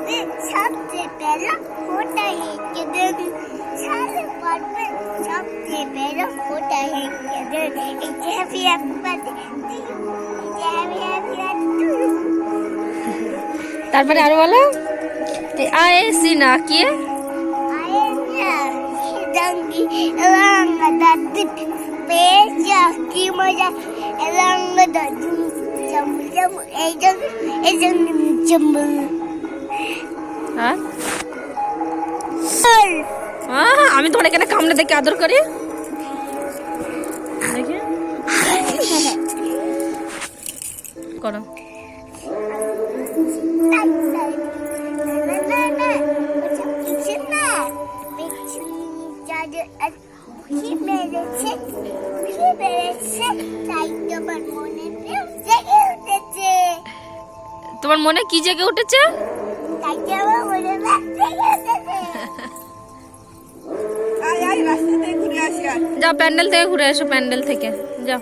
सबसे पहला होता है किधर सारे बात में सबसे पहला होता है किधर हैप्पी তারপরে আরো বলো আয়ে সিনা কি आए ना दंगी रंग दत्त पेजा की मजा रंग दत्त जम जम एजम जम হ্যাঁ আমি তোমার এখানে কামড়ে দেখে আদর করি দেখি করো তোমার মনে কি জেগে উঠেছে যাও প্যান্ডেল থেকে ঘুরে আসো প্যান্ডেল থেকে যাও